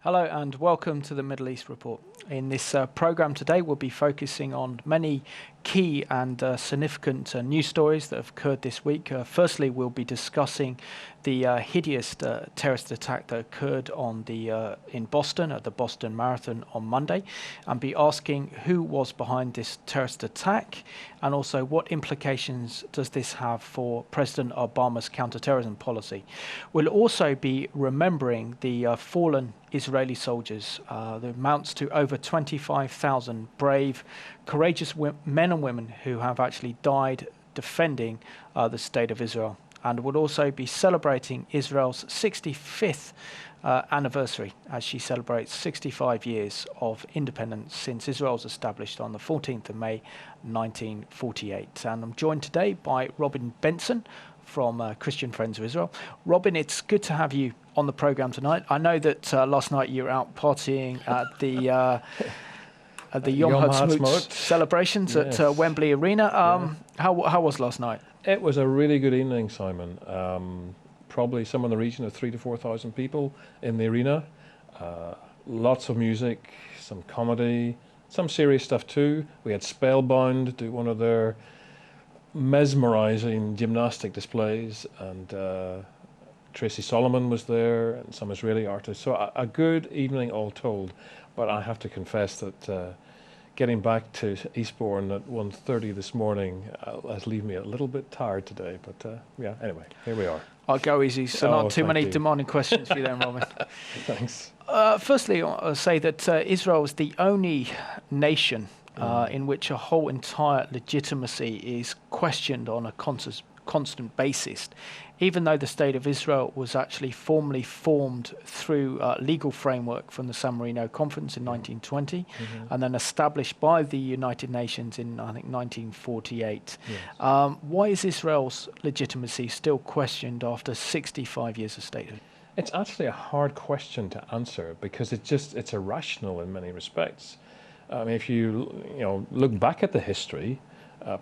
Hello and welcome to the Middle East Report. In this program today, we'll be focusing on many key and significant news stories that have occurred this week. Firstly, we'll be discussing the hideous terrorist attack that occurred in Boston at the Boston Marathon on Monday, and be asking who was behind this terrorist attack, and also what implications does this have for President Obama's counterterrorism policy. We'll also be remembering the fallen Israeli soldiers. That amounts to over 25,000 brave, courageous men and women who have actually died defending the state of Israel. And we'll also be celebrating Israel's 65th anniversary as she celebrates 65 years of independence since Israel was established on the 14th of May 1948. And I'm joined today by Robin Benson from Christian Friends of Israel. Robin, it's good to have you on the program tonight. I know that last night you were out partying at the Yom Ha'atzmaut celebrations at Wembley Arena. How was last night? It was a really good evening, Simon. Probably somewhere in the region of 3,000 to 4,000 people in the arena. Lots of music, some comedy, some serious stuff too. We had Spellbound do one of their mesmerizing gymnastic displays, and Tracy Solomon was there, and some Israeli artists. So a good evening all told. But I have to confess that getting back to Eastbourne at 1:30 this morning has left me a little bit tired today. But anyway, here we are. I'll go easy, so not too many demanding questions for you then, Robin. Thanks. Firstly, I'll say that Israel is the only nation in which a whole entire legitimacy is questioned on a constant basis, even though the State of Israel was actually formally formed through a legal framework from the San Marino Conference in 1920, and then established by the United Nations in, I think, 1948. Yes. Why is Israel's legitimacy still questioned after 65 years of statehood? It's actually a hard question to answer because it's irrational in many respects. I mean, if you look back at the history,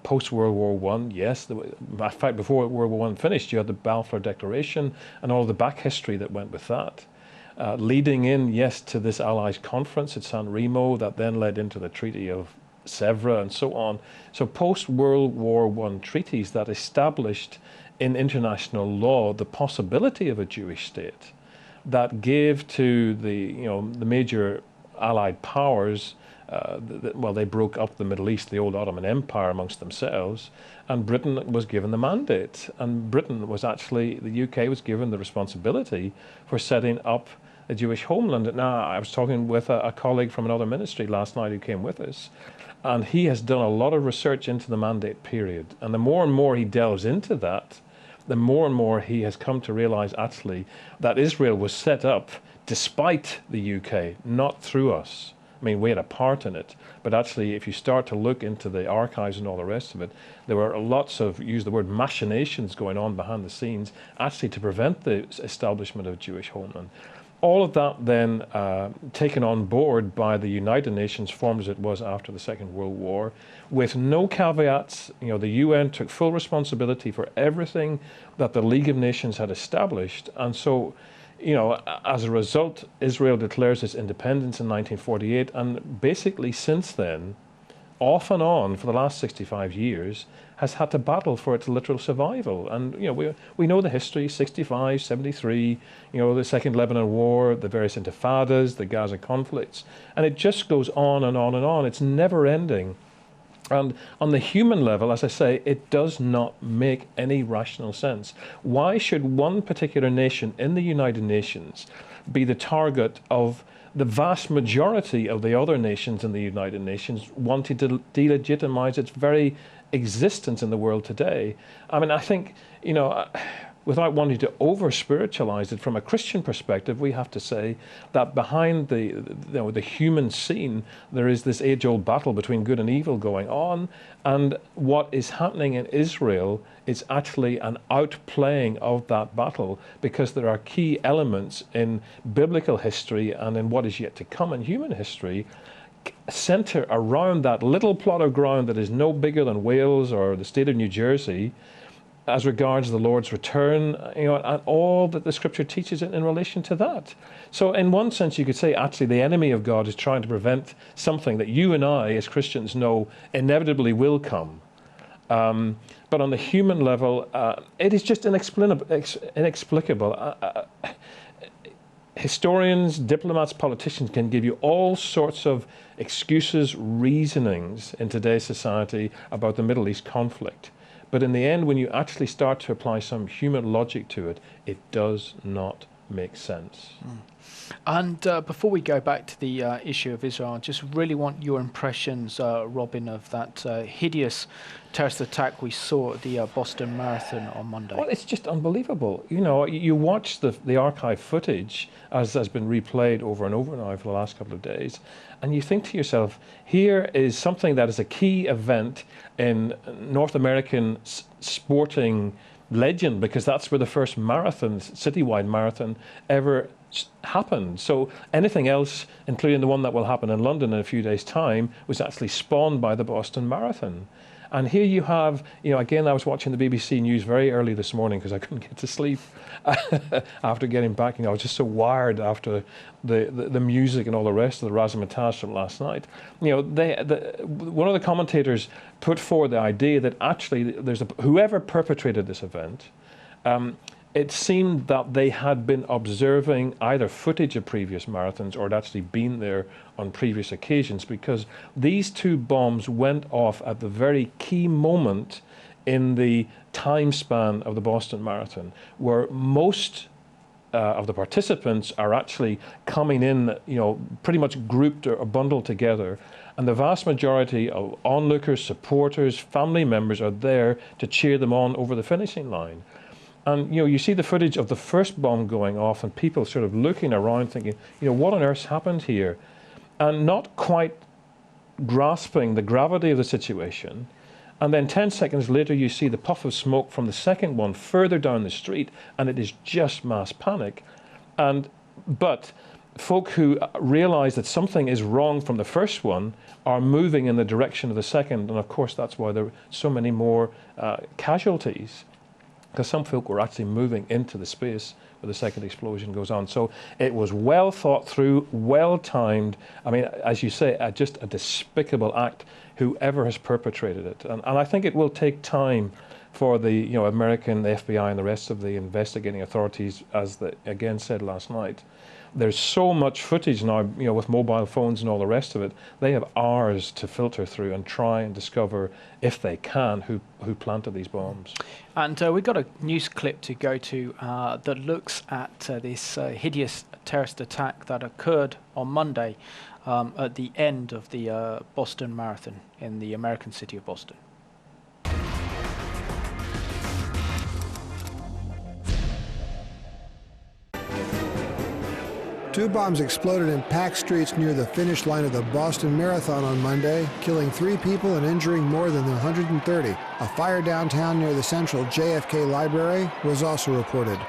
post-World War I, yes. In fact, before World War I finished, you had the Balfour Declaration and all the back history that went with that. Leading in, yes, to this Allies conference at San Remo that then led into the Treaty of Sèvres and so on. So post-World War I treaties that established in international law the possibility of a Jewish state, that gave to the major Allied powers. They broke up the Middle East, the old Ottoman Empire, amongst themselves, and Britain was given the mandate. And Britain was actually, the UK was given the responsibility for setting up a Jewish homeland. Now, I was talking with a colleague from another ministry last night who came with us, and he has done a lot of research into the mandate period. And the more and more he delves into that, the more and more he has come to realize actually that Israel was set up despite the UK, not through us. I mean, we had a part in it, but actually, if you start to look into the archives and all the rest of it, there were lots of, use the word, machinations going on behind the scenes, actually to prevent the establishment of Jewish homeland. All of that then taken on board by the United Nations, formed as it was after the Second World War, with no caveats. The UN took full responsibility for everything that the League of Nations had established, and so, as a result, Israel declares its independence in 1948, and basically since then, off and on for the last 65 years, has had to battle for its literal survival. And we know the history: 65, 73, the Second Lebanon War, the various intifadas, the Gaza conflicts, and it just goes on and on and on. It's never ending. And on the human level, as I say, it does not make any rational sense. Why should one particular nation in the United Nations be the target of the vast majority of the other nations in the United Nations wanting to delegitimize its very existence in the world today? I mean, I think, without wanting to over-spiritualize it, from a Christian perspective, we have to say that behind the human scene, there is this age-old battle between good and evil going on, and what is happening in Israel is actually an outplaying of that battle, because there are key elements in biblical history and in what is yet to come in human history center around that little plot of ground that is no bigger than Wales or the state of New Jersey, as regards the Lord's return, and all that the Scripture teaches in relation to that. So in one sense, you could say actually the enemy of God is trying to prevent something that you and I as Christians know inevitably will come. But on the human level, it is just inexplicable. Historians, diplomats, politicians can give you all sorts of excuses, reasonings in today's society about the Middle East conflict. But in the end, when you actually start to apply some human logic to it, it does not make sense. And before we go back to the issue of Israel, I just really want your impressions, Robin, of that hideous terrorist attack we saw at the Boston Marathon on Monday. Well, it's just unbelievable. You watch the archive footage as has been replayed over and over now for the last couple of days, and you think to yourself, here is something that is a key event in North American sporting legend, because that's where the first marathon, citywide marathon, ever happened. So anything else, including the one that will happen in London in a few days' time, was actually spawned by the Boston Marathon. And here you have, again, I was watching the BBC News very early this morning because I couldn't get to sleep after getting back. I was just so wired after the music and all the rest of the razzmatazz from last night. One of the commentators put forward the idea that actually whoever perpetrated this event, it seemed that they had been observing either footage of previous marathons or had actually been there on previous occasions, because these two bombs went off at the very key moment in the time span of the Boston Marathon, where most of the participants are actually coming in, pretty much grouped or bundled together. And the vast majority of onlookers, supporters, family members are there to cheer them on over the finishing line. And you see the footage of the first bomb going off and people sort of looking around thinking, what on earth happened here? And not quite grasping the gravity of the situation. And then 10 seconds later, you see the puff of smoke from the second one further down the street, and it is just mass panic. But folk who realize that something is wrong from the first one are moving in the direction of the second. And of course, that's why there are so many more casualties, because some folk were actually moving into the space where the second explosion goes on. So it was well thought through, well timed. I mean, as you say, just a despicable act, whoever has perpetrated it. And I think it will take time for the American, the FBI, and the rest of the investigating authorities, as they again said last night. There's so much footage now, with mobile phones and all the rest of it. They have hours to filter through and try and discover, if they can, who planted these bombs. And we've got a news clip to go to that looks at this hideous terrorist attack that occurred on Monday at the end of the Boston Marathon in the American city of Boston. Two bombs exploded in packed streets near the finish line of the Boston Marathon on Monday, killing 3 people and injuring more than 130. A fire downtown near the central JFK Library was also reported.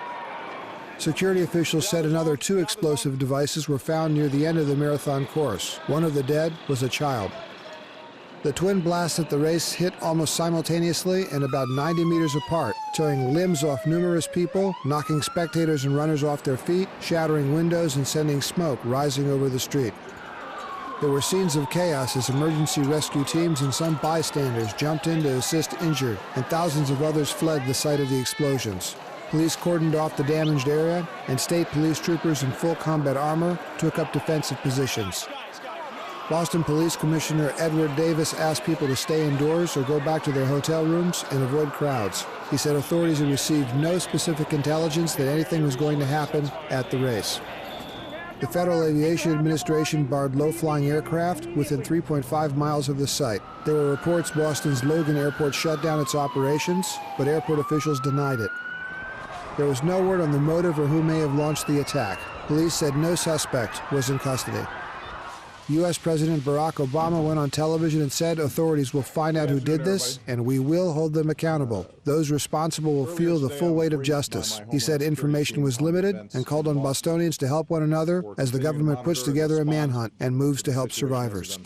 Security officials said another 2 explosive devices were found near the end of the marathon course. One of the dead was a child. The twin blasts at the race hit almost simultaneously and about 90 meters apart, tearing limbs off numerous people, knocking spectators and runners off their feet, shattering windows and sending smoke rising over the street. There were scenes of chaos as emergency rescue teams and some bystanders jumped in to assist injured, and thousands of others fled the site of the explosions. Police cordoned off the damaged area, and state police troopers in full combat armor took up defensive positions. Boston Police Commissioner Edward Davis asked people to stay indoors or go back to their hotel rooms and avoid crowds. He said authorities had received no specific intelligence that anything was going to happen at the race. The Federal Aviation Administration barred low-flying aircraft within 3.5 miles of the site. There were reports Boston's Logan Airport shut down its operations, but airport officials denied it. There was no word on the motive or who may have launched the attack. Police said no suspect was in custody. U.S. President Barack Obama went on television and said authorities will find out who did this, and we will hold them accountable. Those responsible will feel the full weight of justice. He said information was limited and called on Bostonians to help one another as the government puts together a manhunt and moves to help survivors.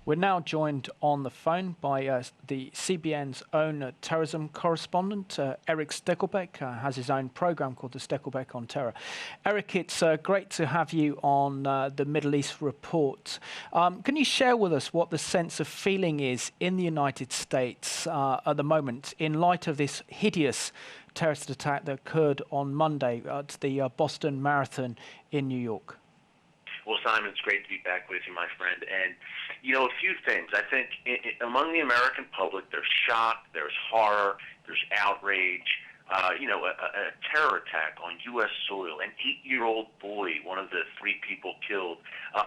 We're now joined on the phone by the CBN's own terrorism correspondent, Eric Stakelbeck, has his own program called the Stakelbeck on Terror. Eric, it's great to have you on the Middle East Report. Can you share with us what the sense of feeling is in the United States at the moment in light of this hideous terrorist attack that occurred on Monday at the Boston Marathon in New York? Well, Simon, it's great to be back with you, my friend. And, a few things. I think among the American public, there's shock, there's horror, there's outrage. A terror attack on U.S. soil, an 8-year-old boy, one of the 3 people killed,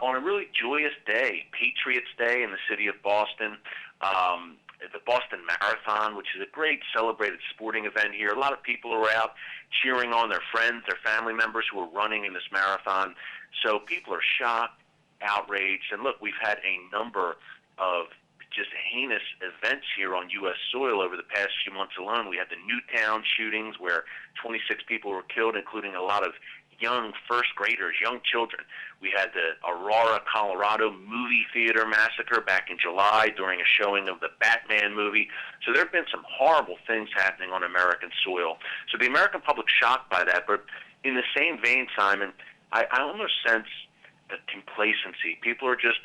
on a really joyous day, Patriots Day in the city of Boston. The Boston Marathon, which is a great celebrated sporting event here. A lot of people are out cheering on their friends, their family members who are running in this marathon. So people are shocked, outraged, and look, we've had a number of just heinous events here on U.S. soil over the past few months alone. We had the Newtown shootings where 26 people were killed, including a lot of young first graders, young children. We had the Aurora, Colorado movie theater massacre back in July during a showing of the Batman movie. So there have been some horrible things happening on American soil. So the American public's shocked by that. But in the same vein, Simon, I almost sense a complacency. People are just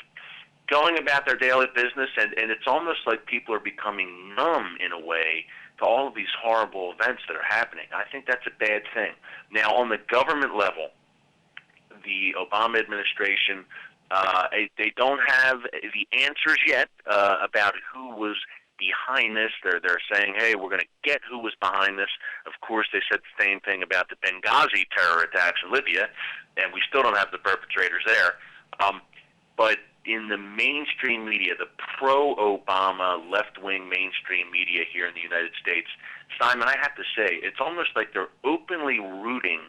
going about their daily business, and it's almost like people are becoming numb in a way to all of these horrible events that are happening. I think that's a bad thing. Now, on the government level, the Obama administration, they don't have the answers yet about who was behind this. They're saying, hey, we're going to get who was behind this. Of course, they said the same thing about the Benghazi terror attacks in Libya, and we still don't have the perpetrators there. But in the mainstream media, the pro-Obama left-wing mainstream media here in the United States, Simon, I have to say, it's almost like they're openly rooting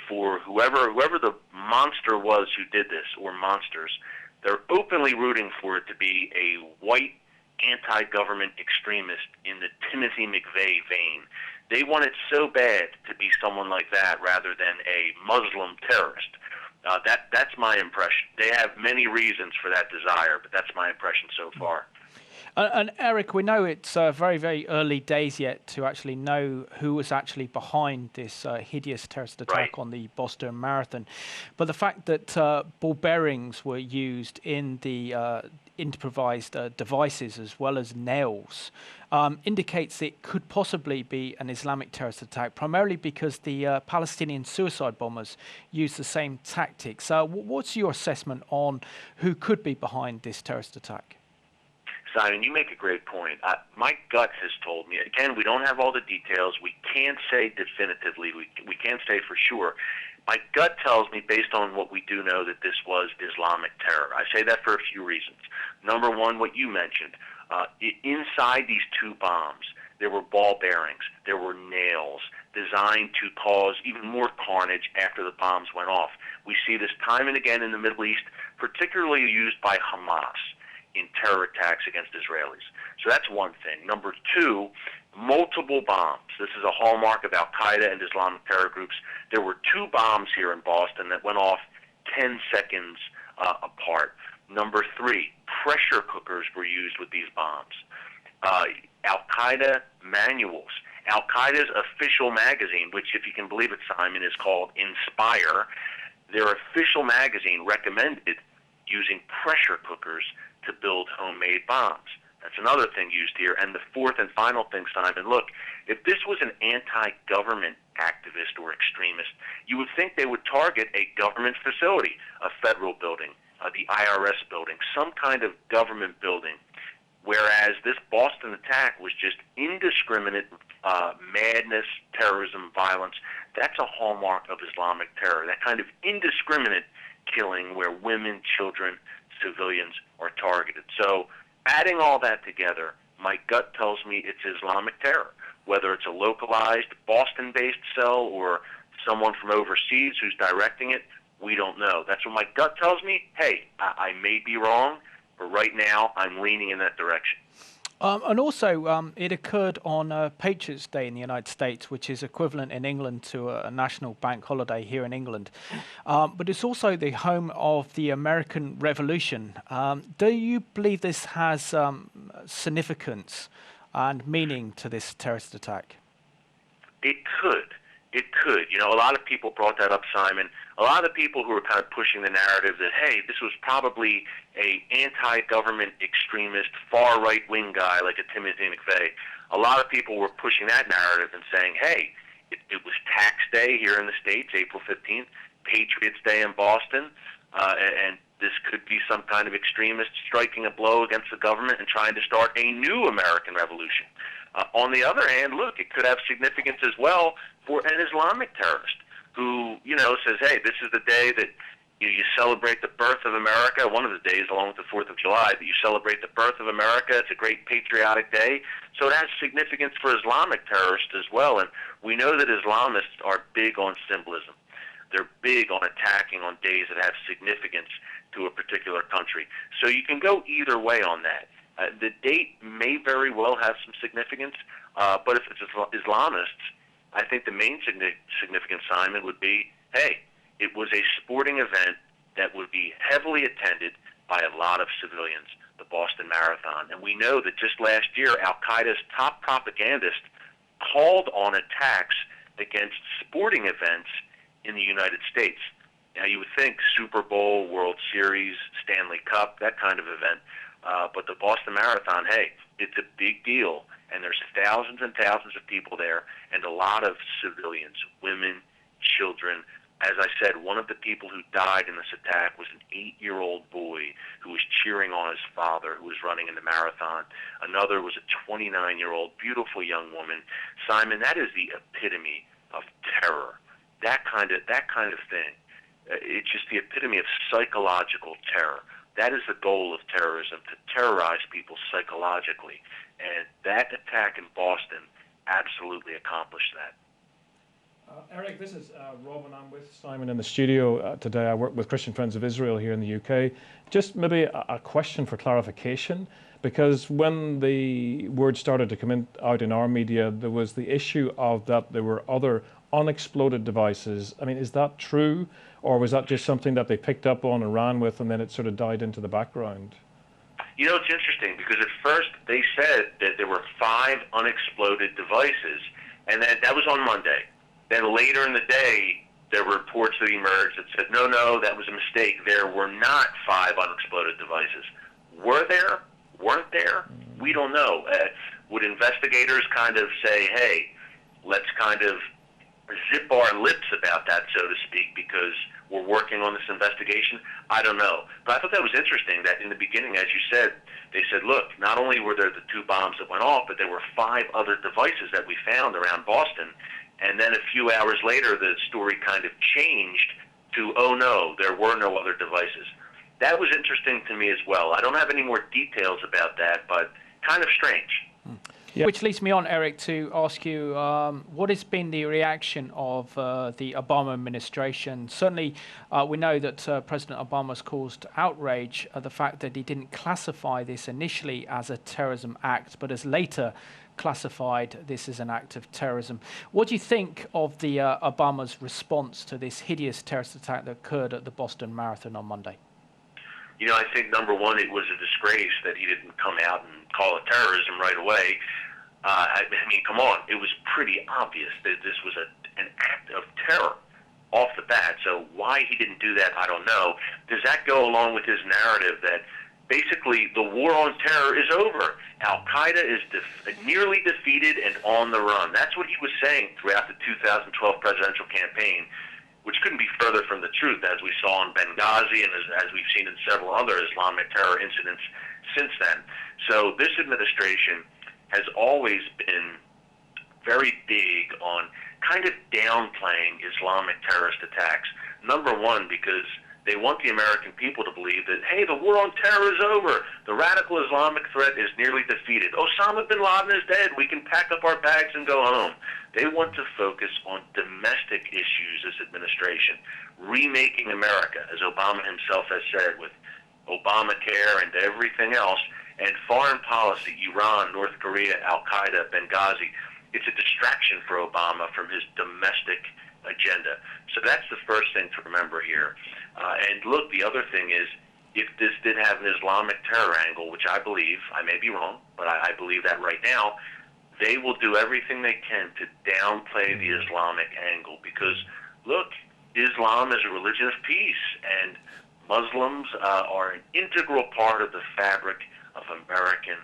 for whoever the monster was who did this, or monsters. They're openly rooting for it to be a white anti-government extremist in the Timothy McVeigh vein. They want it so bad to be someone like that rather than a Muslim terrorist. That's my impression. They have many reasons for that desire, but that's my impression so far. And Eric, we know it's very, very early days yet to actually know who was actually behind this hideous terrorist attack on the Boston Marathon. But the fact that ball bearings were used in the improvised devices as well as nails indicates it could possibly be an Islamic terrorist attack, primarily because the Palestinian suicide bombers used the same tactics. What's your assessment on who could be behind this terrorist attack? Simon, you make a great point. My gut has told me, again, we don't have all the details. We can't say definitively. We can't say for sure. My gut tells me, based on what we do know, that this was Islamic terror. I say that for a few reasons. Number one, what you mentioned. Inside these 2 bombs, there were ball bearings. There were nails designed to cause even more carnage after the bombs went off. We see this time and again in the Middle East, particularly used by Hamas in terror attacks against Israelis. So that's one thing. Number 2, multiple bombs. This is a hallmark of Al-Qaeda and Islamic terror groups. There were 2 bombs here in Boston that went off 10 seconds apart. Number 3, pressure cookers were used with these bombs. Al-Qaeda manuals. Al-Qaeda's official magazine, which, if you can believe it, Simon, is called Inspire, their official magazine recommended using pressure cookers to build homemade bombs. That's another thing used here. And the 4th and final thing, Simon, look, if this was an anti-government activist or extremist, you would think they would target a government facility, a federal building, the IRS building, some kind of government building, whereas this Boston attack was just indiscriminate madness, terrorism, violence. That's a hallmark of Islamic terror, that kind of indiscriminate killing where women, children, civilians are targeted. So adding all that together, my gut tells me it's Islamic terror, whether it's a localized Boston-based cell or someone from overseas who's directing it. We don't know. That's what my gut tells me. Hey, I may be wrong, but right now I'm leaning in that direction. And also, it occurred on Patriots' Day in the United States, which is equivalent in England to a national bank holiday here in England. But it's also the home of the American Revolution. Do you believe this has significance and meaning to this terrorist attack? It could. It could. You know, a lot of people brought that up, Simon. A lot of the people who were kind of pushing the narrative that, hey, this was probably a anti-government extremist, far right-wing guy like a Timothy McVeigh. A lot of people were pushing that narrative and saying, hey, it was tax day here in the States, April 15th, Patriots Day in Boston, and this could be some kind of extremist striking a blow against the government and trying to start a new American revolution. On the other hand, look, it could have significance as well for an Islamic terrorist who, you know, says, hey, this is the day that you celebrate the birth of America, one of the days along with the 4th of July, that you celebrate the birth of America. It's a great patriotic day. So it has significance for Islamic terrorists as well. And we know that Islamists are big on symbolism. They're big on attacking on days that have significance to a particular country. So you can go either way on that. The date may very well have some significance, but if it's Islamists, I think the main significant, Simon, would be, hey, it was a sporting event that would be heavily attended by a lot of civilians, the Boston Marathon. And we know that just last year, Al-Qaeda's top propagandist called on attacks against sporting events in the United States. Now, you would think Super Bowl, World Series, Stanley Cup, that kind of event. But the Boston Marathon, hey, it's a big deal, and there's thousands and thousands of people there, and a lot of civilians, women, children. As I said, one of the people who died in this attack was an 8-year-old boy who was cheering on his father who was running in the marathon. Another was a 29-year-old beautiful young woman. Simon, that is the epitome of terror. That kind of thing. It's just the epitome of psychological terror. That is the goal of terrorism, to terrorize people psychologically. And that attack in Boston absolutely accomplished that. Eric, this is Rob, and I'm with Simon in the studio today. I work with Christian Friends of Israel here in the UK. Just maybe a question for clarification, because when the word started to come out in our media, there was the issue of that there were other unexploded devices. I mean, is that true, or was that just something that they picked up on and ran with, and then it sort of died into the background? You know, it's interesting, because at first they said that there were 5 unexploded devices, and that was on Monday. Then later in the day, there were reports that emerged that said, no, that was a mistake. There were not 5 unexploded devices. Were there? Weren't there? We don't know. Would investigators kind of say, hey, let's kind of zip our lips about that, so to speak, because we're working on this investigation? I don't know. But I thought that was interesting that in the beginning, as you said, they said, look, not only were there the 2 bombs that went off, but there were 5 other devices that we found around Boston. And then a few hours later, the story kind of changed to, oh no, there were no other devices. That was interesting to me as well. I don't have any more details about that, but kind of strange. Yep. Which leads me on, Eric, to ask you, what has been the reaction of the Obama administration? Certainly, we know that President Obama's caused outrage at the fact that he didn't classify this initially as a terrorism act, but has later classified this as an act of terrorism. What do you think of the Obama's response to this hideous terrorist attack that occurred at the Boston Marathon on Monday? You know, I think, number one, it was a disgrace that he didn't come out and call it terrorism right away. I mean, come on. It was pretty obvious that this was an act of terror off the bat. So why he didn't do that, I don't know. Does that go along with his narrative that basically the war on terror is over? Al-Qaeda is nearly defeated and on the run. That's what he was saying throughout the 2012 presidential campaign, which couldn't be further from the truth, as we saw in Benghazi and as we've seen in several other Islamic terror incidents since then. So this administration has always been very big on kind of downplaying Islamic terrorist attacks. Number one, because they want the American people to believe that, hey, the war on terror is over. The radical Islamic threat is nearly defeated. Osama bin Laden is dead. We can pack up our bags and go home. They want to focus on domestic issues, this administration, remaking America, as Obama himself has said, with Obamacare and everything else. And foreign policy, Iran, North Korea, Al-Qaeda, Benghazi, it's a distraction for Obama from his domestic agenda. So that's the first thing to remember here. And look, the other thing is, if this did have an Islamic terror angle, which I believe, I may be wrong, but I believe that right now, they will do everything they can to downplay the Islamic angle because, look, Islam is a religion of peace, and Muslims are an integral part of the fabric of American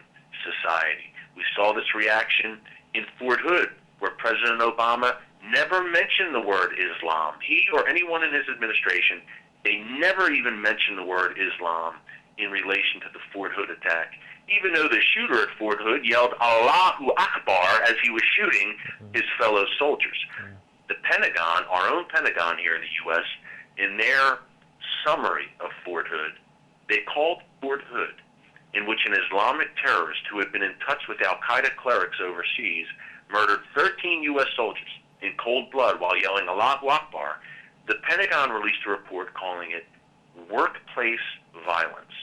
society. We saw this reaction in Fort Hood, where President Obama never mentioned the word Islam. He or anyone in his administration, they never even mentioned the word Islam in relation to the Fort Hood attack, even though the shooter at Fort Hood yelled Allahu Akbar as he was shooting his fellow soldiers. The Pentagon, our own Pentagon here in the U.S., in their summary of Fort Hood, they called Fort Hood, in which an Islamic terrorist who had been in touch with Al-Qaeda clerics overseas murdered 13 U.S. soldiers in cold blood while yelling Allahu Akbar. The Pentagon released a report calling it workplace violence.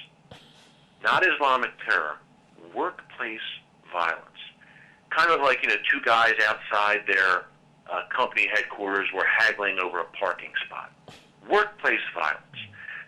Not Islamic terror, workplace violence. Kind of like, two guys outside their company headquarters were haggling over a parking spot. Workplace violence.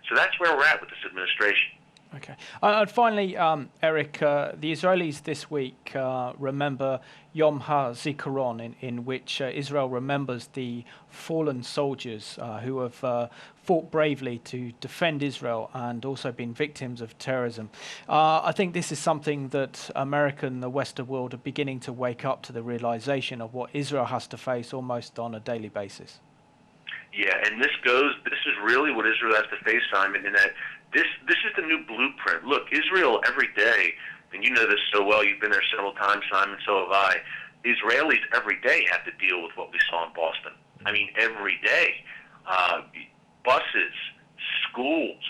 So that's where we're at with this administration. Okay. And finally, Eric, the Israelis this week remember Yom HaZikaron, in which Israel remembers the fallen soldiers who have fought bravely to defend Israel and also been victims of terrorism. I think this is something that America and the Western world are beginning to wake up to the realization of what Israel has to face almost on a daily basis. Yeah, and this is really what Israel has to face, Simon, in that this is the new blueprint. Look, Israel every day, and you know this so well, you've been there several times, Simon, so have I, Israelis every day have to deal with what we saw in Boston. I mean, every day. Buses, schools,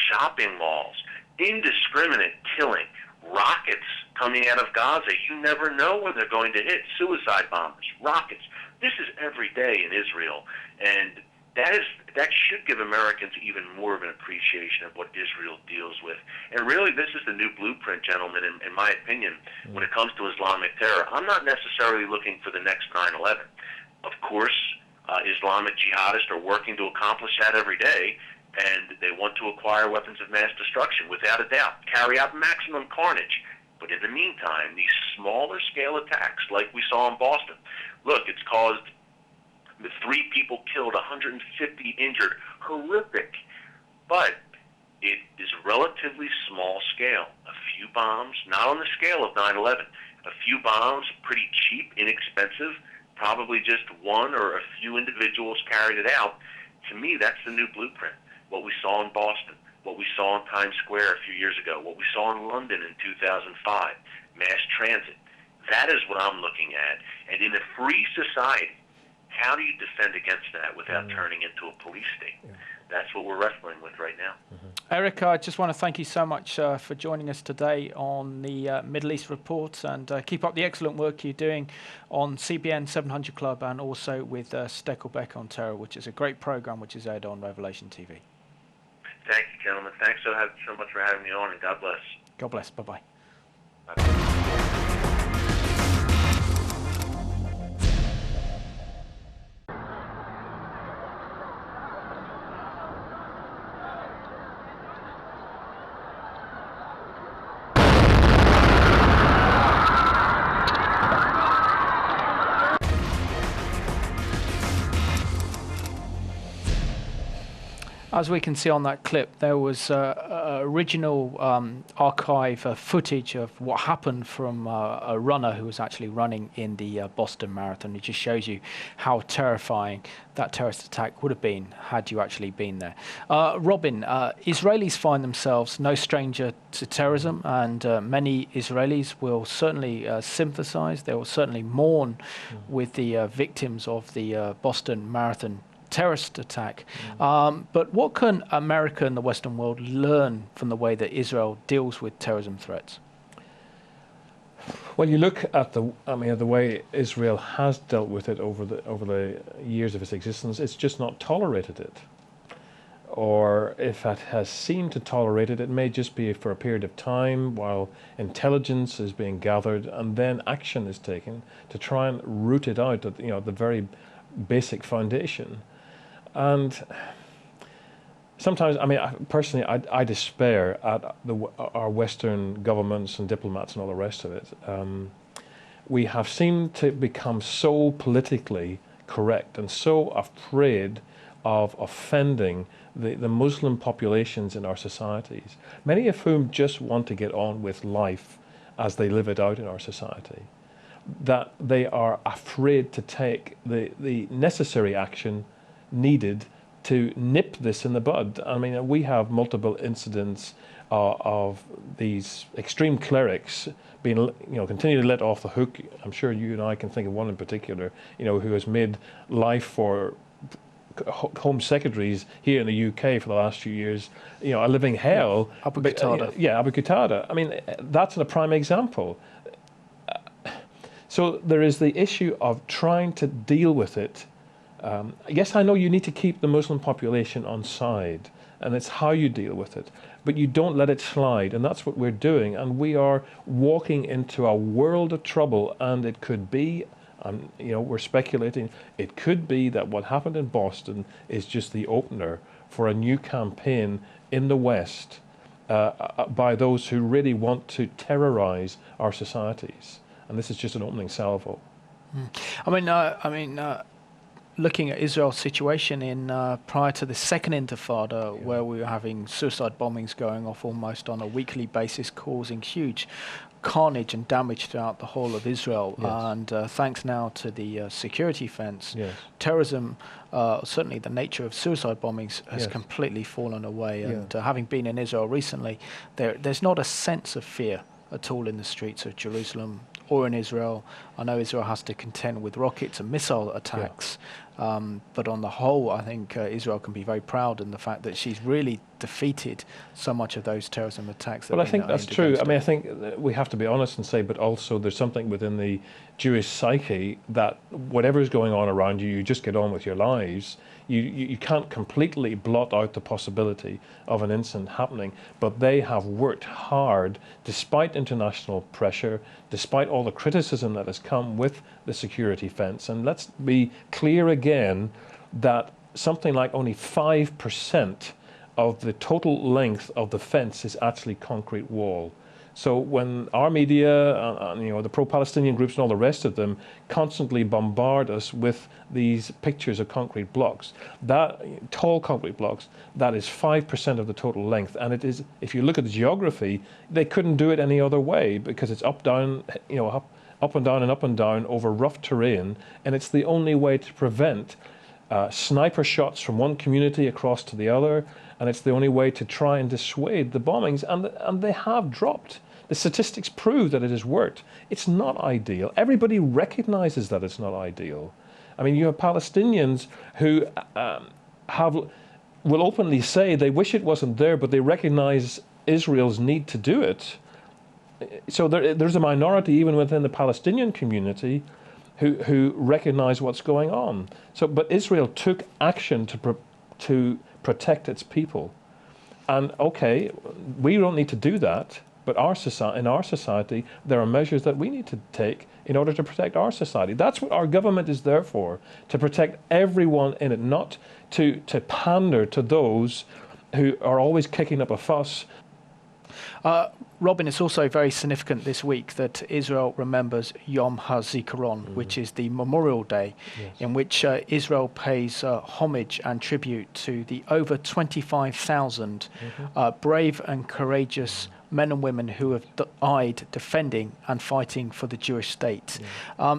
shopping malls, indiscriminate killing, rockets coming out of Gaza. You never know where they're going to hit. Suicide bombers, rockets. This is every day in Israel, and that should give Americans even more of an appreciation of what Israel deals with. And really, this is the new blueprint, gentlemen, in my opinion, when it comes to Islamic terror. I'm not necessarily looking for the next 9/11. Of course, Islamic jihadists are working to accomplish that every day, and they want to acquire weapons of mass destruction, without a doubt, carry out maximum carnage. But in the meantime, these smaller scale attacks, like we saw in Boston, look, it's caused 3 people killed, 150 injured. Horrific. But it is relatively small scale. A few bombs, not on the scale of 9/11. A few bombs, pretty cheap, inexpensive. Probably just one or a few individuals carried it out. To me, that's the new blueprint. What we saw in Boston, what we saw in Times Square a few years ago, what we saw in London in 2005, mass transit. That is what I'm looking at. And in a free society, how do you defend against that without turning into a police state? Yeah. That's what we're wrestling with right now. Eric, I just want to thank you so much for joining us today on the Middle East Report, and keep up the excellent work you're doing on CBN 700 Club and also with Steckelbeck on Terror, which is a great program which is aired on Revelation TV. Thank you, gentlemen. Thanks so much for having me on, and God bless. God bless. Bye-bye. Bye. As we can see on that clip, there was original archive footage of what happened from a runner who was actually running in the Boston Marathon. It just shows you how terrifying that terrorist attack would have been had you actually been there. Robin, Israelis find themselves no stranger to terrorism, and many Israelis will certainly sympathize. They will certainly mourn with the victims of the Boston Marathon terrorist attack. But what can America and the Western world learn from the way that Israel deals with terrorism threats? Well, you look at the way Israel has dealt with it over the years of its existence. It's just not tolerated it. or if it has seemed to tolerate it, it may just be for a period of time while intelligence is being gathered, and then action is taken to try and root it out at the very basic foundation. And sometimes, I mean, personally, I despair at our Western governments and diplomats and all the rest of it. We have seemed to become so politically correct and so afraid of offending the Muslim populations in our societies, many of whom just want to get on with life as they live it out in our society, that they are afraid to take the necessary action needed to nip this in the bud. I mean, we have multiple incidents of these extreme clerics being, continually let off the hook. I'm sure you and I can think of one in particular, who has made life for Home Secretaries here in the UK for the last few years, a living hell. Abu Qatada. Abu Qatada. I mean, that's a prime example. So there is the issue of trying to deal with it. Yes, I know you need to keep the Muslim population on side, and it's how you deal with it, but you don't let it slide, and that's what we're doing, and we are walking into a world of trouble, and it could be, we're speculating, it could be that what happened in Boston is just the opener for a new campaign in the West by those who really want to terrorize our societies, and this is just an opening salvo. Looking at Israel's situation in prior to the second Intifada, where we were having suicide bombings going off almost on a weekly basis, causing huge carnage and damage throughout the whole of Israel. Yes. And thanks now to the security fence, Yes. terrorism, certainly the nature of suicide bombings, has Yes. completely fallen away. Yeah. And having been in Israel recently, there's not a sense of fear at all in the streets of Jerusalem or in Israel. I know Israel has to contend with rockets and missile attacks, but on the whole, I think Israel can be very proud in the fact that she's really defeated so much of those terrorism attacks. Well, I think that's true. I mean, I think that we have to be honest and say, but also there's something within the Jewish psyche that whatever is going on around you, you just get on with your lives. You can't completely blot out the possibility of an incident happening, but they have worked hard, despite international pressure, despite all the criticism that has come with the security fence. And let's be clear again that something like only 5% of the total length of the fence is actually concrete wall. So when our media, the pro-Palestinian groups and all the rest of them constantly bombard us with these pictures of concrete blocks, that tall concrete blocks, that is 5% of the total length. And it is, if you look at the geography, they couldn't do it any other way because it's up, down, up and down and up and down over rough terrain. And it's the only way to prevent sniper shots from one community across to the other, and it's the only way to try and dissuade the bombings, and they have dropped. The statistics prove that it has worked. It's not ideal. Everybody recognizes that it's not ideal. I mean, you have Palestinians who will openly say they wish it wasn't there, but they recognize Israel's need to do it. So there's a minority even within the Palestinian community who recognize what's going on. So, but Israel took action to protect its people. And okay, we don't need to do that, but in our society, there are measures that we need to take in order to protect our society. That's what our government is there for, to protect everyone in it, not to pander to those who are always kicking up a fuss. Robin, it's also very significant this week that Israel remembers Yom HaZikaron, which is the Memorial Day, in which Israel pays homage and tribute to the over 25,000 brave and courageous men and women who have died defending and fighting for the Jewish state.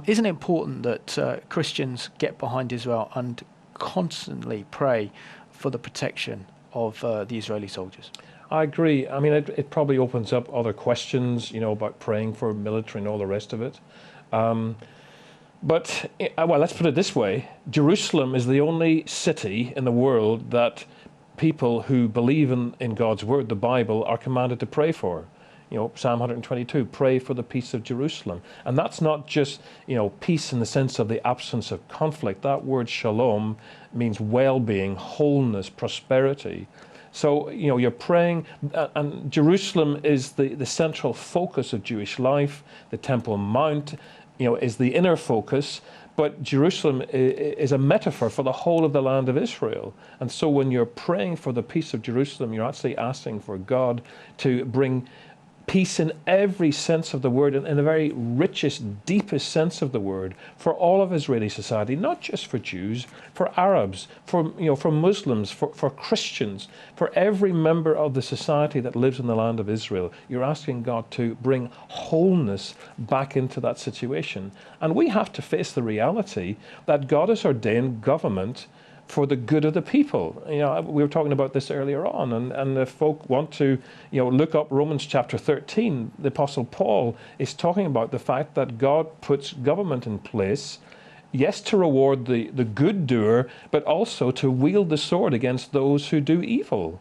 Isn't it important that Christians get behind Israel and constantly pray for the protection of the Israeli soldiers? I agree. I mean, it probably opens up other questions, about praying for military and all the rest of it. But, let's put it this way. Jerusalem is the only city in the world that people who believe in God's word, the Bible, are commanded to pray for. Psalm 122, pray for the peace of Jerusalem. And that's not just, peace in the sense of the absence of conflict. That word shalom means well-being, wholeness, prosperity. So, you're praying, and Jerusalem is the central focus of Jewish life. The Temple Mount, is the inner focus. But Jerusalem is a metaphor for the whole of the land of Israel. And so when you're praying for the peace of Jerusalem, you're actually asking for God to bring peace in every sense of the word, in the very richest, deepest sense of the word, for all of Israeli society, not just for Jews, for Arabs, for Muslims, for Christians, for every member of the society that lives in the land of Israel. You're asking God to bring wholeness back into that situation. And we have to face the reality that God has ordained government for the good of the people. We were talking about this earlier on, and if folk want to, look up Romans chapter 13, the Apostle Paul is talking about the fact that God puts government in place, yes, to reward the good doer, but also to wield the sword against those who do evil.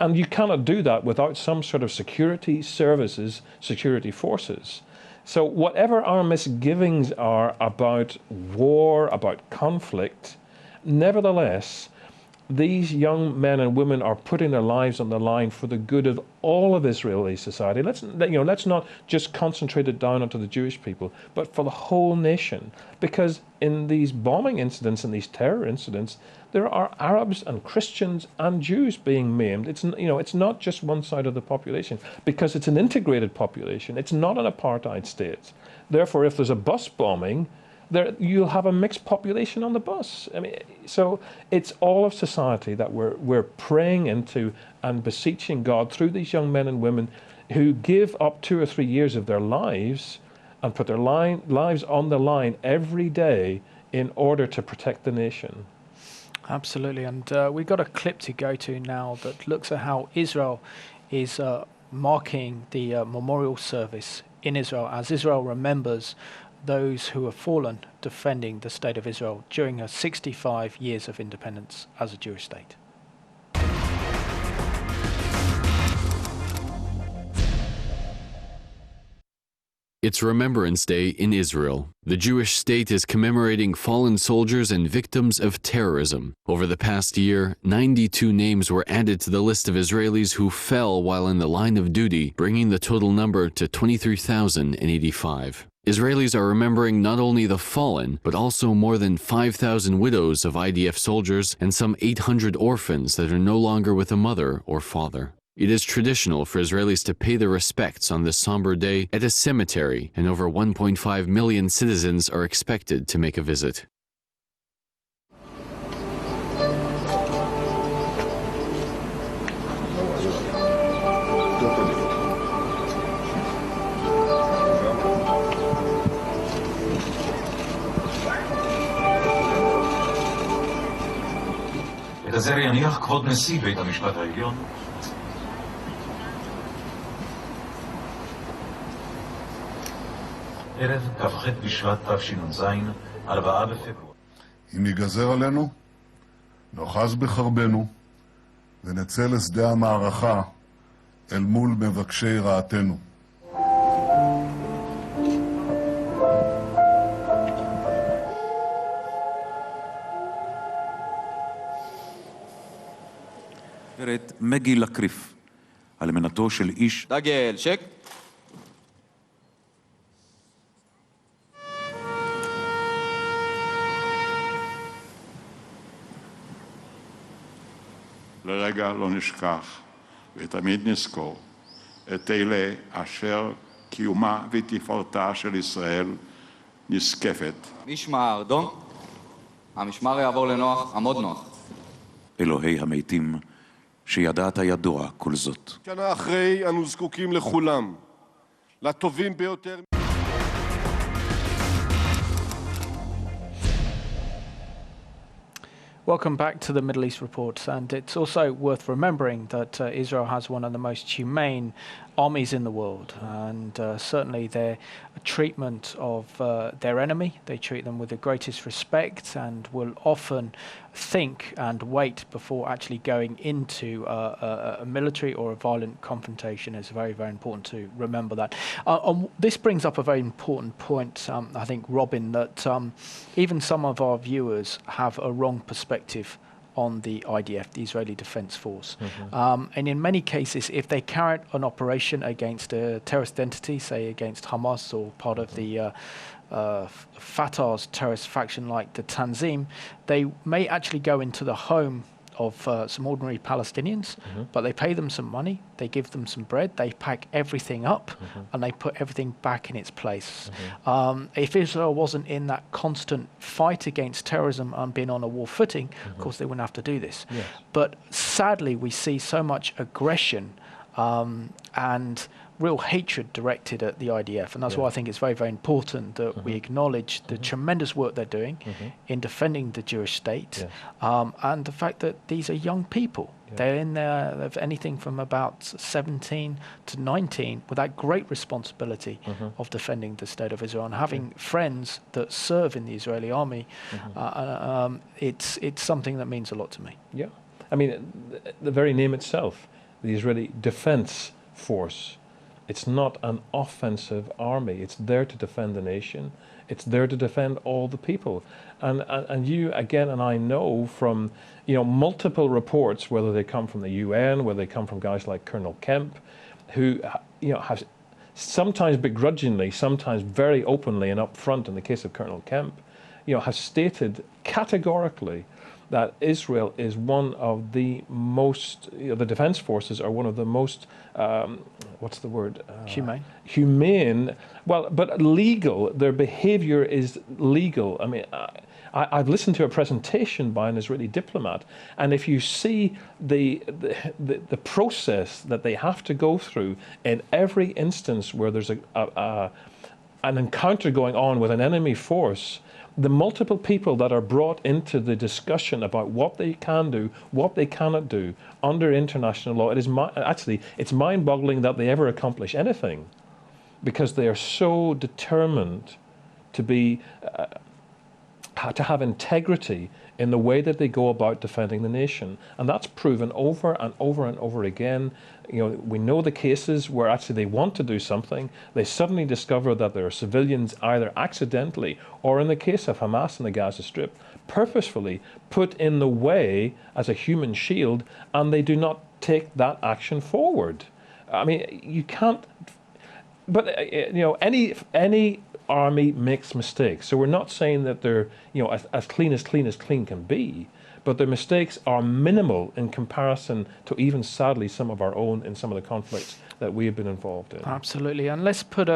And you cannot do that without some sort of security services, security forces. So whatever our misgivings are about war, about conflict, nevertheless, these young men and women are putting their lives on the line for the good of all of Israeli society. Let's not just concentrate it down onto the Jewish people, but for the whole nation. Because in these bombing incidents and these terror incidents, there are Arabs and Christians and Jews being maimed. It's not just one side of the population, because it's an integrated population. It's not an apartheid state. Therefore, if there's a bus bombing, you'll have a mixed population on the bus. So it's all of society that we're praying into and beseeching God through these young men and women who give up 2 or 3 years of their lives and put their lives on the line every day in order to protect the nation. Absolutely, and we've got a clip to go to now that looks at how Israel is marking the memorial service in Israel, as Israel remembers those who have fallen defending the state of Israel during her 65 years of independence as a Jewish state. It's Remembrance Day in Israel. The Jewish state is commemorating fallen soldiers and victims of terrorism. Over the past year, 92 names were added to the list of Israelis who fell while in the line of duty, bringing the total number to 23,085. Israelis are remembering not only the fallen, but also more than 5,000 widows of IDF soldiers and some 800 orphans that are no longer with a mother or father. It is traditional for Israelis to pay their respects on this somber day at a cemetery, and over 1.5 million citizens are expected to make a visit. את הזר יניח כבוד נשיא בית המשפט העליון. ערב כ"ח בשבט תשנ"ז, 4 בפברואר. אם ייגזר עלינו, נאחז בחרבנו ונצא לשדה המערכה אל מול מבקשי רעתנו. גברת מגי לקריף, אלמנתו של איש דגל, שק. לרגע לא נשכח ותמיד נזכור את אלה אשר קיומה ותפארתה של ישראל נזקפת. משמר, דום. המשמר יעבור לנוח, עמוד נוח. אלוהי המתים, שידעת ידוע כל זאת. שנה אחרי אנו זקוקים לכולם, לטובים ביותר. Welcome back to the Middle East Report, and it's also worth remembering that Israel has one of the most humane armies in the world, and certainly their treatment of their enemy, they treat them with the greatest respect and will often think and wait before actually going into a military or a violent confrontation. It's very, very important to remember that. This brings up a very important point, I think, Robin, that even some of our viewers have a wrong perspective on the IDF, the Israeli Defense Force. And in many cases, if they carry out an operation against a terrorist entity, say against Hamas or part of the Fatah's terrorist faction like the Tanzim, they may actually go into the home of some ordinary Palestinians, but they pay them some money, they give them some bread, they pack everything up, and they put everything back in its place. If Israel wasn't in that constant fight against terrorism and being on a war footing, of course they wouldn't have to do this. Yes. But sadly, we see so much aggression and real hatred directed at the IDF, and that's why I think it's very, very important that we acknowledge the tremendous work they're doing in defending the Jewish state, and the fact that these are young people. They're in there of anything from about 17 to 19 with that great responsibility of defending the state of Israel and having friends that serve in the Israeli army. It's something that means a lot to me. Yeah, I mean, the very name itself, the Israeli Defense Force. It's not an offensive army. It's there to defend the nation. It's there to defend all the people. And you, again, and I know from, multiple reports, whether they come from the UN, whether they come from guys like Colonel Kemp, who, have sometimes begrudgingly, sometimes very openly and upfront, in the case of Colonel Kemp, have stated categorically that Israel is one of the most, the defense forces are one of the most, what's the word? Humane. Humane, well, but legal. Their behavior is legal. I mean, I've listened to a presentation by an Israeli diplomat, and if you see the process that they have to go through in every instance where there's an encounter going on with an enemy force, the multiple people that are brought into the discussion about what they can do, what they cannot do under international law, it's mind-boggling that they ever accomplish anything, because they are so determined to be to have integrity in the way that they go about defending the nation. And that's proven over and over and over again. We know the cases where actually they want to do something, they suddenly discover that there are civilians either accidentally or, in the case of Hamas in the Gaza Strip, purposefully put in the way as a human shield, and they do not take that action forward. I mean, you can't, but any army makes mistakes. So we're not saying that they're, as clean as clean can be, but their mistakes are minimal in comparison to even, sadly, some of our own in some of the conflicts that we have been involved in. Absolutely. And let's put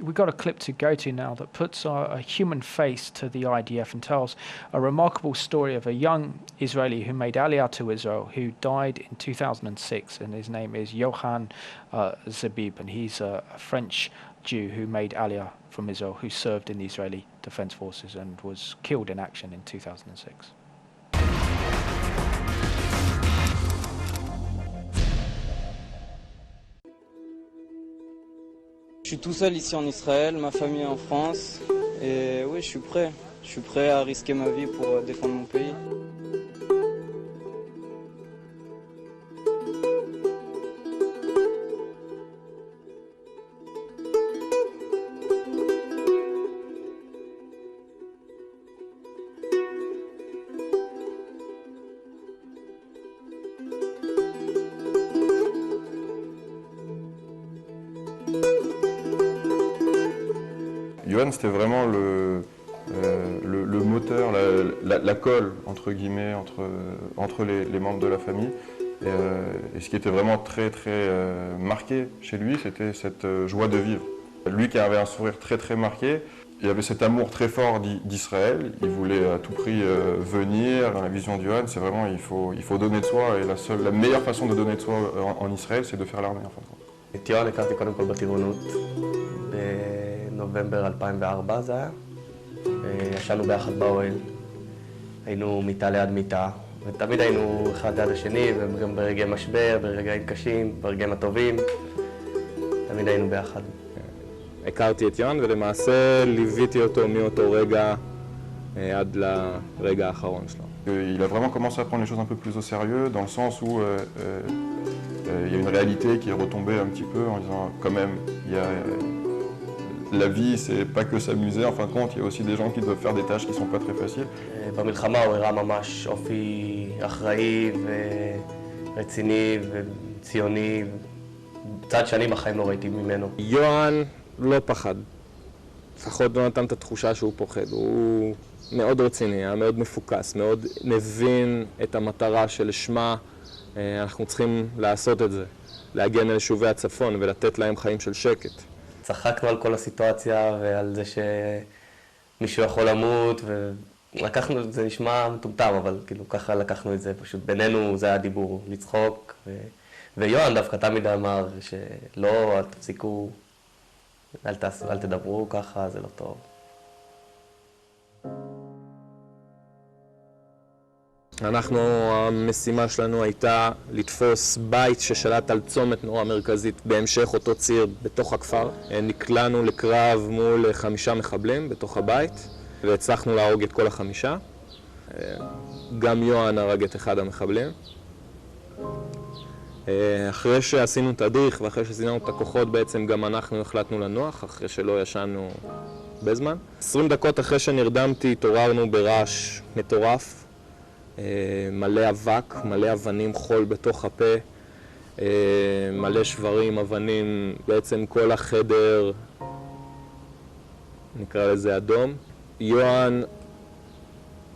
we've got a clip to go to now that puts a human face to the IDF and tells a remarkable story of a young Israeli who made Aliyah to Israel, who died in 2006, and his name is Yohan Zabib, and he's a French Jew who made Aliyah from Israel, who served in the Israeli Defense Forces and was killed in action in 2006. Je suis tout seul ici en Israël, ma famille en France, et oui, je suis prêt. Je suis prêt à risquer ma vie pour défendre mon pays. Yohan, c'était vraiment le moteur, la colle, entre guillemets, entre les membres de la famille. Et ce qui était vraiment très marqué chez lui, c'était cette joie de vivre. Lui qui avait un sourire très marqué, il avait cet amour très fort d'Israël. Il voulait à tout prix venir. Dans la vision de Yohan, c'est vraiment il faut donner de soi, et la meilleure façon de donner de soi en Israël, c'est de faire l'armée en fin de compte. את יוהאן הכרתי קודם כל בטירונות, בנובמבר 2004 זה היה. ישנו ביחד באוהל, היינו מיטה ליד מיטה, ותמיד היינו אחד ליד השני, וגם ברגעי משבר, ברגעים קשים, ברגעים הטובים, תמיד היינו ביחד. הכרתי את יואן ולמעשה ליוויתי אותו מאותו רגע עד לרגע האחרון שלו. Il a vraiment commencé à prendre les choses un peu plus au sérieux, dans le sens où il y a une réalité qui est retombée un petit peu en disant quand même, la vie c'est pas que s'amuser, en fin de compte il y a aussi des gens qui doivent faire des tâches qui sont pas très faciles. במלחמה הוא הראה ממש אופי אחראי ורציני וציוני, צד שאני בחיים לא ראיתי ממנו. יואן לא פחד, לפחות לא נתן את התחושה שהוא פוחד, הוא מאוד רציני, היה מאוד מפוקס, מאוד מבין את המטרה שלשמה אנחנו צריכים לעשות את זה, להגן על יישובי הצפון ולתת להם חיים של שקט. צחקנו על כל הסיטואציה ועל זה שמישהו יכול למות, ולקחנו את זה, נשמע מטומטם, אבל כאילו ככה לקחנו את זה, פשוט בינינו זה היה דיבור, לצחוק, ויואן דווקא תמיד אמר שלא, אל תפסיקו, אל תדברו ככה, זה לא טוב. אנחנו, המשימה שלנו הייתה לתפוס בית ששלט על צומת נורא מרכזית בהמשך אותו ציר בתוך הכפר. נקלענו לקרב מול 5 מחבלים בתוך הבית והצלחנו להרוג את כל 5. גם יואן הרג את אחד המחבלים. אחרי שעשינו את הדריך ואחרי שסיימנו את הכוחות בעצם גם אנחנו החלטנו לנוח אחרי שלא ישנו בזמן. 20 דקות אחרי שנרדמתי התעוררנו ברעש מטורף. מלא אבק, מלא אבנים חול בתוך הפה, מלא שברים, אבנים, בעצם כל החדר נקרא לזה אדום. יואן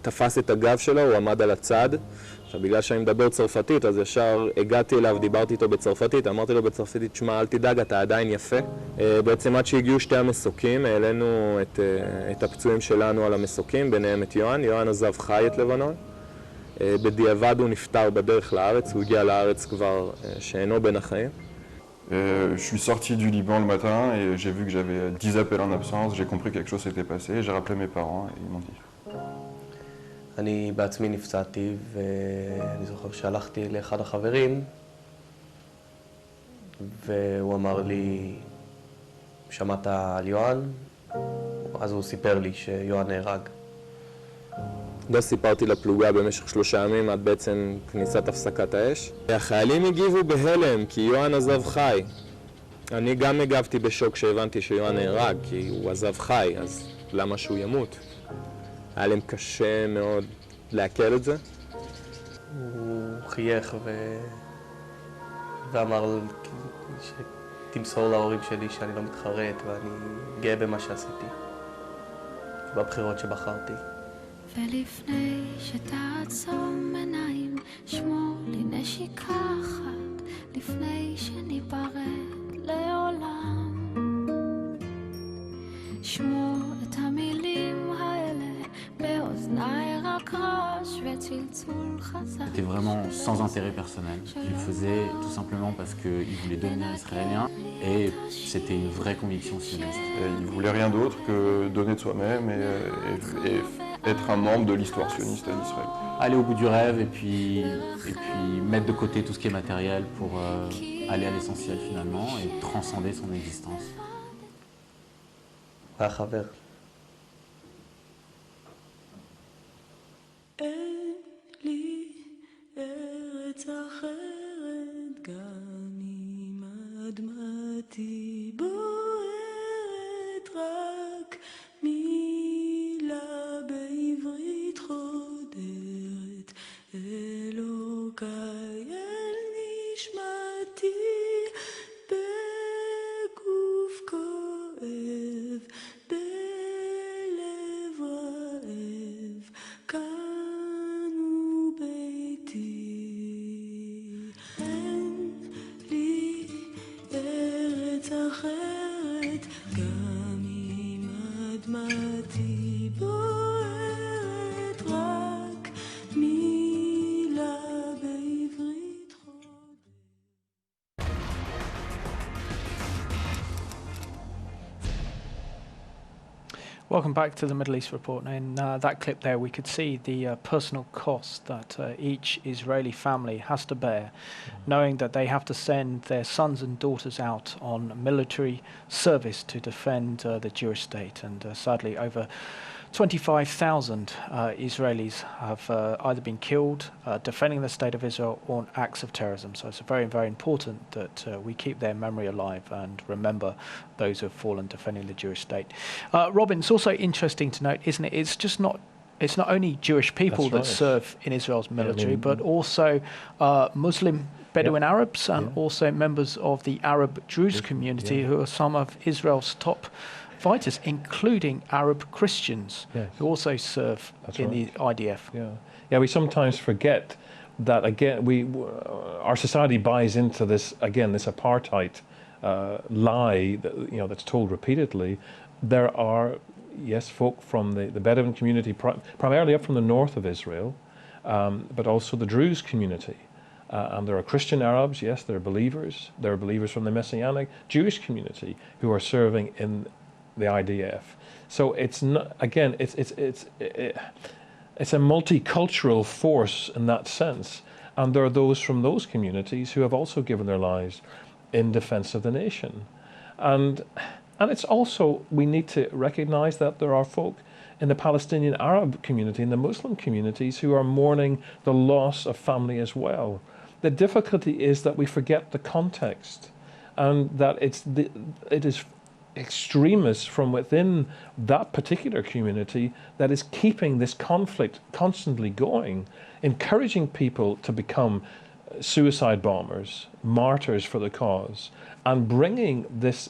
תפס את הגב שלו, הוא עמד על הצד. עכשיו בגלל שאני מדבר צרפתית אז ישר הגעתי אליו, דיברתי איתו בצרפתית, אמרתי לו בצרפתית, שמע, אל תדאג, אתה עדיין יפה. בעצם עד שהגיעו 2 המסוקים, העלינו את הפצועים שלנו על המסוקים, ביניהם את יואן. יואן עזב חי את לבנון. בדיעבד הוא נפטר בדרך לארץ, הוא הגיע לארץ כבר שאינו בין החיים. Je suis sorti du Liban le matin et j'ai vu que j'avais 10 appels en absence, j'ai compris que quelque chose s'était passé, j'ai rappelé mes parents et ils m'ont dit. אני בעצמי נפצעתי ואני זוכר שהלכתי לאחד החברים והוא אמר לי, שמעת על יואן? אז הוא סיפר לי שיואן נהרג. לא סיפרתי לפלוגה במשך 3 ימים עד בעצם כניסת הפסקת האש. החיילים הגיבו בהלם כי יואן עזב חי. אני גם הגבתי בשוק שהבנתי שיואן נהרג כי הוא עזב חי, אז למה שהוא ימות? היה להם קשה מאוד לעכל את זה. הוא חייך ואמר שתמסור להורים שלי שאני לא מתחרט ואני גאה במה שעשיתי, בבחירות שבחרתי. ולפני שתעצום עיניים, שמור לי נשיקה אחת, לפני שניפרד לעולם. שמור את המילים האלה באוזניי, רק רעש וצלצול חזק. C'était vraiment sans intérêt personnel. Il le faisait tout simplement parce qu'il voulait devenir israélien et c'était une vraie conviction sioniste. Il voulait rien d'autre que donner de soi-même et être un membre de l'histoire sioniste d'Israël. Aller au bout du rêve et puis mettre de côté tout ce qui est matériel pour aller à l'essentiel finalement et transcender son existence. היה חבר. אין לי ארץ אחרת, גם אם אדמתי בוערת, רק מילה בעברית חודרת, אלוקיי אל נשמתי, בגוף כואב, בלב רעב, כאן הוא ביתי. אין לי ארץ אחרת, גם אם אדמתי בוערת, רק מילה בעברית חודרת. Well, Welcome back to the Middle East Report. In that clip there, we could see the personal cost that each Israeli family has to bear, knowing that they have to send their sons and daughters out on military service to defend the Jewish state. And sadly, over 25,000 Israelis have either been killed defending the state of Israel or in acts of terrorism. So it's very, very important that we keep their memory alive and remember those who have fallen defending the Jewish state. Robin, it's also interesting to note, isn't it? It's not only Jewish people that serve in Israel's military, but also Muslim Bedouin Arabs and also members of the Arab Druze community who are some of Israel's top fighters, including Arab Christians who also serve in the IDF. Yeah, we sometimes forget that, again, our society buys into this apartheid lie that, that's told repeatedly. There are, folk from the Bedouin community, primarily up from the north of Israel, but also the Druze community. And there are Christian Arabs, they're believers. There are believers from the Messianic Jewish community who are serving in the IDF. So it's not, again, it's a multicultural force in that sense. And there are those from those communities who have also given their lives in defense of the nation. And it's also, we need to recognize that there are folk in the Palestinian Arab community and the Muslim communities who are mourning the loss of family as well. The difficulty is that we forget the context, and that it is extremists from within that particular community that is keeping this conflict constantly going, encouraging people to become suicide bombers, martyrs for the cause, and bringing this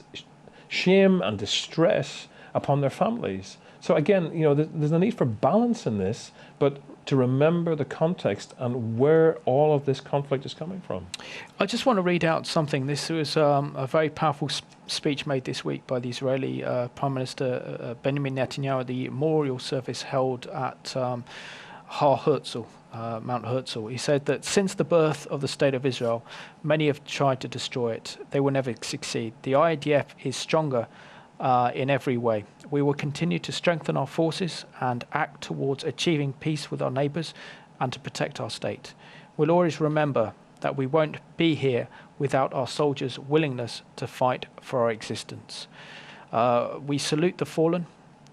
shame and distress upon their families. So again, there's a need for balance in this, but to remember the context and where all of this conflict is coming from. I just want to read out something. This was a very powerful speech made this week by the Israeli Prime Minister Benjamin Netanyahu at the memorial service held at Har Herzl, Mount Herzl. He said that since the birth of the State of Israel, many have tried to destroy it. They will never succeed. The IDF is stronger in every way. We will continue to strengthen our forces and act towards achieving peace with our neighbours and to protect our state. We'll always remember that we won't be here without our soldiers' willingness to fight for our existence. We salute the fallen,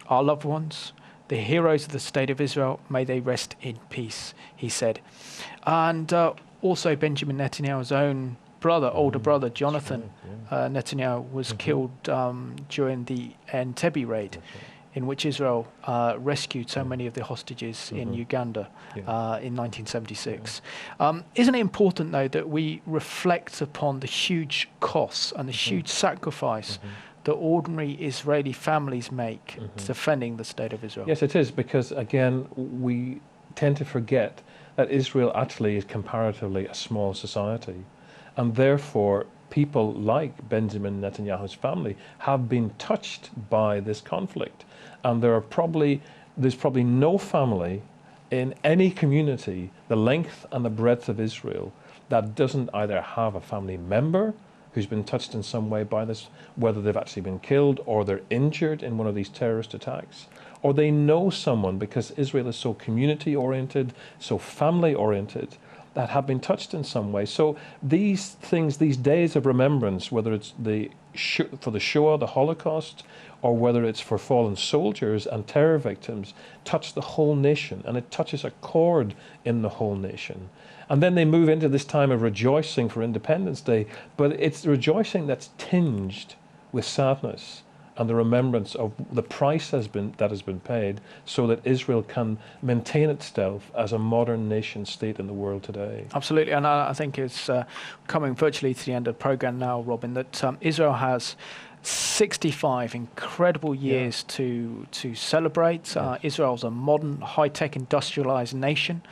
our loved ones, the heroes of the State of Israel. May they rest in peace, he said. And also Benjamin Netanyahu's own older brother, Jonathan Netanyahu, was killed during the Entebbe raid, in which Israel rescued so many of the hostages in Uganda in 1976. Isn't it important, though, that we reflect upon the huge costs and the huge sacrifice that ordinary Israeli families make defending the State of Israel? Yes, it is, because, again, we tend to forget that Israel actually is comparatively a small society. And therefore, people like Benjamin Netanyahu's family have been touched by this conflict. And there's probably no family in any community, the length and the breadth of Israel, that doesn't either have a family member who's been touched in some way by this, whether they've actually been killed or they're injured in one of these terrorist attacks, or they know someone, because Israel is so community-oriented, so family-oriented, that have been touched in some way. So these things, these days of remembrance, whether it's for the Shoah, the Holocaust, or whether it's for fallen soldiers and terror victims, touch the whole nation, and it touches a chord in the whole nation. And then they move into this time of rejoicing for Independence Day, but it's rejoicing that's tinged with sadness and the remembrance of the price that has been paid so that Israel can maintain itself as a modern nation state in the world today. Absolutely, and I think it's coming virtually to the end of the programme now, Robin, that Israel has 65 incredible years to celebrate. Israel's a modern, high-tech, industrialized nation.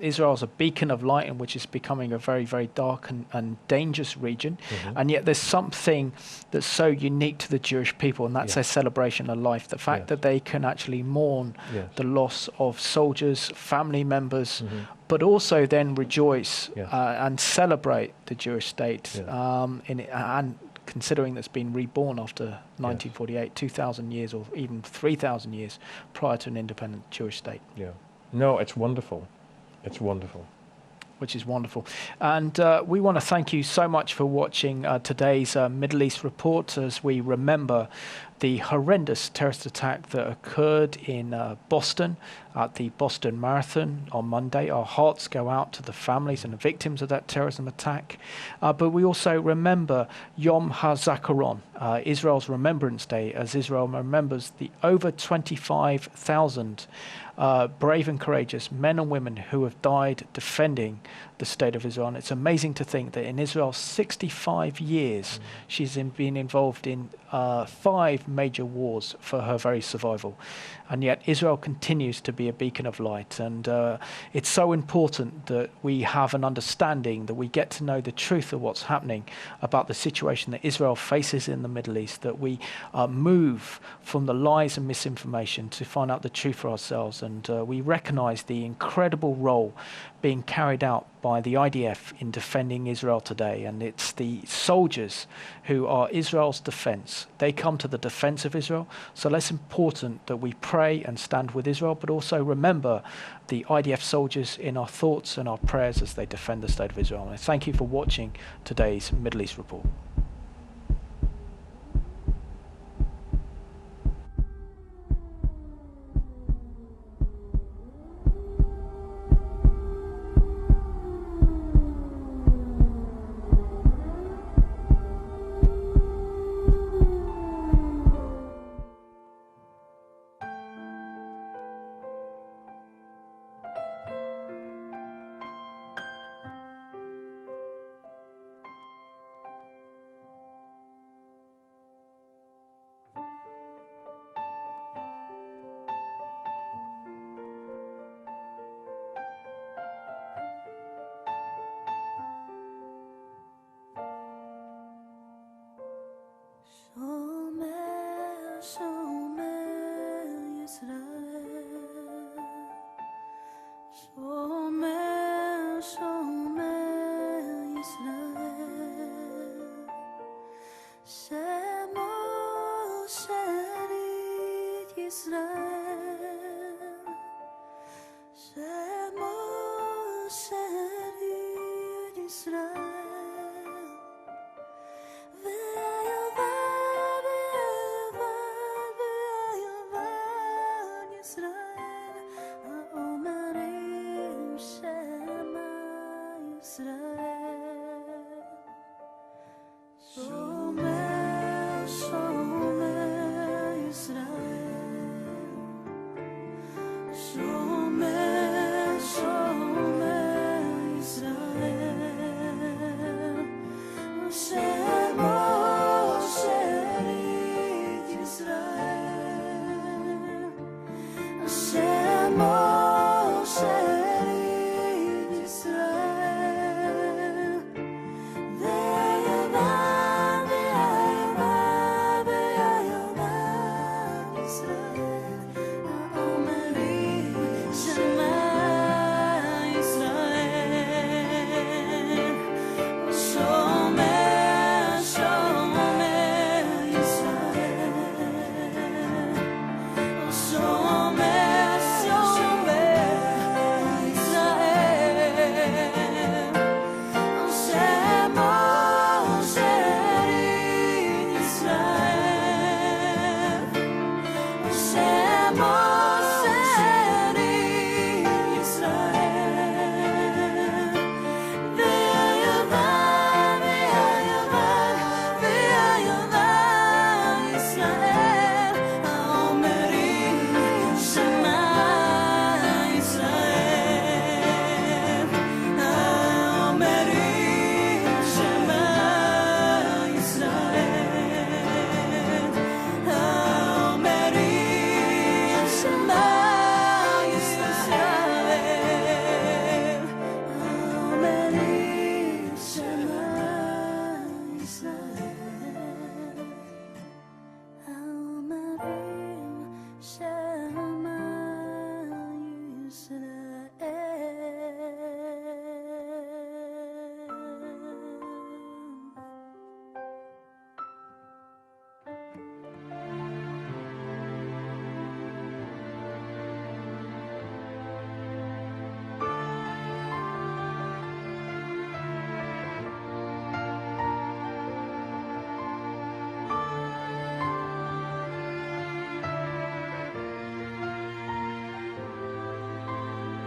Israel's a beacon of light in which is becoming a very, very dark and dangerous region. And yet there's something that's so unique to the Jewish people, and that's their celebration of life. The fact that they can actually mourn the loss of soldiers, family members, but also then rejoice and celebrate the Jewish state and considering that's been reborn after 1948, 2,000 years or even 3,000 years prior to an independent Jewish state. Yeah. No, it's wonderful. It's wonderful. Which is wonderful. And we want to thank you so much for watching today's Middle East Report as we remember the horrendous terrorist attack that occurred in Boston at the Boston Marathon on Monday. Our hearts go out to the families and the victims of that terrorism attack. But we also remember Yom HaZakaron, Israel's Remembrance Day, as Israel remembers the over 25,000 brave and courageous men and women who have died defending the state of Israel. And it's amazing to think that in Israel's 65 years, she's been involved in 5 major wars for her very survival. And yet Israel continues to be a beacon of light. And it's so important that we have an understanding, that we get to know the truth of what's happening about the situation that Israel faces in the Middle East, that we move from the lies and misinformation to find out the truth for ourselves. And we recognize the incredible role being carried out by the IDF in defending Israel today. And it's the soldiers who are Israel's defense. They come to the defense of Israel. So it's important that we pray and stand with Israel, but also remember the IDF soldiers in our thoughts and our prayers as they defend the state of Israel. And thank you for watching today's Middle East Report.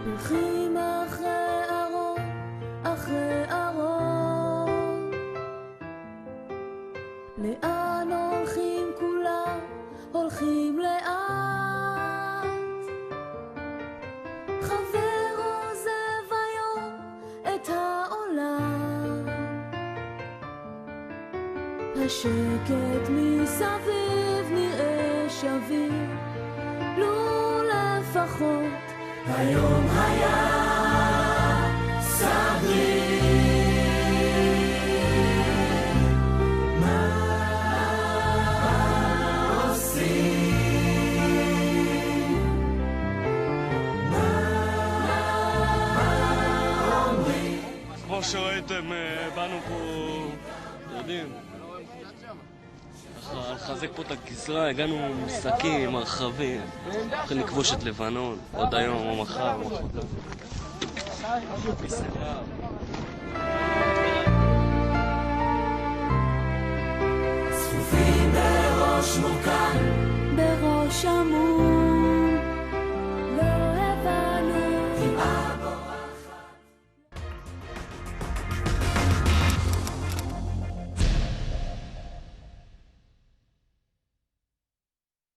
הולכים אחרי ארון, אחרי ארון. לאן הולכים כולם? הולכים לאט. חבר עוזב היום את העולם. השקט מסביב נראה שביר, לו לפחות היום היה סביר. מה עושים? מה אומרים? כמו שראיתם, באנו פה, אתם יודעים, לחזק פה את הגזרה, הגענו עם שקים, מרחבים, הולכים לכבוש את לבנון, עוד היום או מחר או מחר. צפופים בראש מורכן, בראש עמום, לא הבנו כמעט